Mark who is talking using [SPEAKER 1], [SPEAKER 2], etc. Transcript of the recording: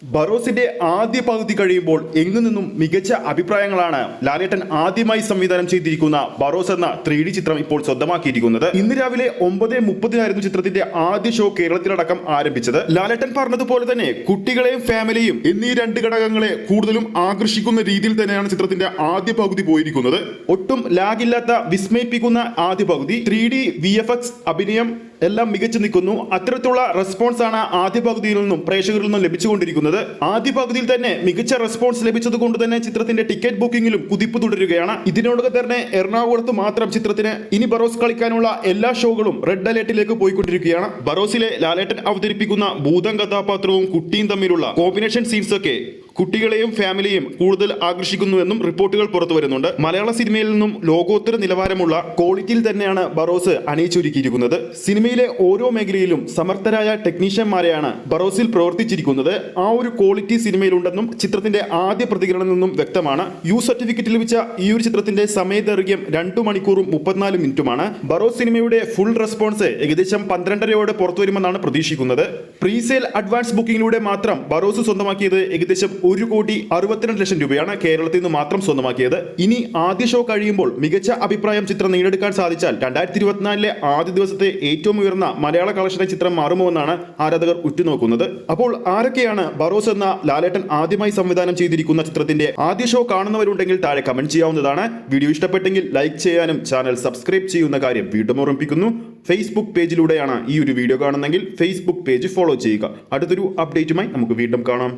[SPEAKER 1] ബറോസിന്റെ ആദ്യ പകുതി കഴിയുമ്പോൾ എങ്ങു നിന്നും മികച്ച അഭിപ്രായങ്ങളാണ് ലാലേട്ടൻ ആദ്യമായി സംവിധാനം ചെയ്തിരിക്കുന്ന ബറോസ് എന്ന 3D ചിത്രം ഇപ്പോൾ സ്വന്തമാക്കിയിരിക്കുന്നത്. ഇന്ന് രാവിലെ 9:30 ചിത്രത്തിന്റെ ആദ്യ ഷോ കേരളത്തിലടക്കം ആരംഭിച്ചത്. ലാലേട്ടൻ പറഞ്ഞതുപോലെ തന്നെ കുട്ടികളെയും ഫാമിലിയും എന്നീ രണ്ട് ഘടകങ്ങളെ കൂടുതലും ആകർഷിക്കുന്ന രീതിയിൽ തന്നെയാണ് ചിത്രത്തിന്റെ ആദ്യ പകുതി പോയിരിക്കുന്നത്. ഒട്ടും ലാഗില്ലാത്ത വിസ്മയിപ്പിക്കുന്ന ആദ്യ പകുതി 3D VFX അഭിനയം എല്ലാം മികച്ചു നിൽക്കുന്നു. അത്തരത്തിലുള്ള റെസ്പോൺസ് ആണ് ആദ്യ പകുതിയിൽ നിന്നും പ്രേക്ഷകരിൽ നിന്നും ലഭിച്ചുകൊണ്ടിരിക്കുന്നത്. ആദ്യ പകുതിയിൽ തന്നെ മികച്ച റെസ്പോൺസ് ലഭിച്ചത് കൊണ്ട് തന്നെ ചിത്രത്തിന്റെ ടിക്കറ്റ് ബുക്കിംഗിലും കുതിപ്പ് തുടരുകയാണ്. ഇതിനോടൊപ്പം തന്നെ എറണാകുളത്ത് മാത്രം ചിത്രത്തിന് ഇനി ബറോസ് കളിക്കാനുള്ള എല്ലാ ഷോകളും റെഡ് അലേർട്ടിലേക്ക് പോയിക്കൊണ്ടിരിക്കുകയാണ്. ബറോസിലെ ലാലേട്ടൻ അവതരിപ്പിക്കുന്ന ഭൂതം കഥാപാത്രവും കുട്ടിയും തമ്മിലുള്ള കോമ്പിനേഷൻ സീൻസ് ഒക്കെ കുട്ടികളെയും ഫാമിലിയും കൂടുതൽ ആകർഷിക്കുന്നുവെന്നും റിപ്പോർട്ടുകൾ പുറത്തു വരുന്നുണ്ട്. മലയാള സിനിമയിൽ നിന്നും ലോകോത്തര നിലവാരമുള്ള ക്വാളിറ്റിയിൽ തന്നെയാണ് ബറോസ് അണിയിച്ചൊരുക്കിയിരിക്കുന്നത്. സിനിമയിലെ ഓരോ മേഖലയിലും സമർത്ഥരായ ടെക്നീഷ്യന്മാരെയാണ് ബറോസിൽ പ്രവർത്തിച്ചിരിക്കുന്നത്. ആ ഒരു ക്വാളിറ്റി സിനിമയിലുണ്ടെന്നും ചിത്രത്തിന്റെ ആദ്യ പ്രതികരണത്തിൽ നിന്നും വ്യക്തമാണ്. യു സർട്ടിഫിക്കറ്റ് ലഭിച്ച ഈ ഒരു ചിത്രത്തിന്റെ സമയദൈർഘ്യം 2 മണിക്കൂറും 34 മിനിറ്റുമാണ്. ബറോസ് സിനിമയുടെ ഫുൾ റെസ്പോൺസ് ഏകദേശം 12:30 പുറത്തു വരുമെന്നാണ് പ്രതീക്ഷിക്കുന്നത്. പ്രീസെയിൽ അഡ്വാൻസ് ബുക്കിംഗിലൂടെ മാത്രം ബറോസ് സ്വന്തമാക്കിയത് ഏകദേശം 1,62,00,000 രൂപയാണ് കേരളത്തിൽ നിന്ന് മാത്രം സ്വന്തമാക്കിയത്. ഇനി ആദ്യ ഷോ കഴിയുമ്പോൾ മികച്ച അഭിപ്രായം ചിത്രം നേടിയെടുക്കാൻ സാധിച്ചാൽ 2024 ആദ്യ ദിവസത്തെ ഏറ്റവും ഉയർന്ന മലയാള കളക്ഷനെ ചിത്രം മാറുമോ എന്നാണ് ആരാധകർ ഉറ്റുനോക്കുന്നത്. അപ്പോൾ ആരൊക്കെയാണ് ബറോസ് എന്ന ലാലേട്ടൻ ആദ്യമായി സംവിധാനം ചെയ്തിരിക്കുന്ന ചിത്രത്തിന്റെ ആദ്യ ഷോ കാണുന്നവരുണ്ടെങ്കിൽ താഴെ കമന്റ് ചെയ്യാവുന്നതാണ്. വീഡിയോ ഇഷ്ടപ്പെട്ടെങ്കിൽ ലൈക്ക് ചെയ്യാനും ചാനൽ സബ്സ്ക്രൈബ് ചെയ്യുന്ന കാര്യം വീണ്ടും ഓർമ്മിപ്പിക്കുന്നു. ഫേസ്ബുക്ക് പേജിലൂടെയാണ് ഈ ഒരു വീഡിയോ കാണുന്നതെങ്കിൽ ഫേസ്ബുക്ക് പേജ് ഫോളോ ചെയ്യുക. അടുത്തൊരു അപ്ഡേറ്റുമായി നമുക്ക് വീണ്ടും കാണാം.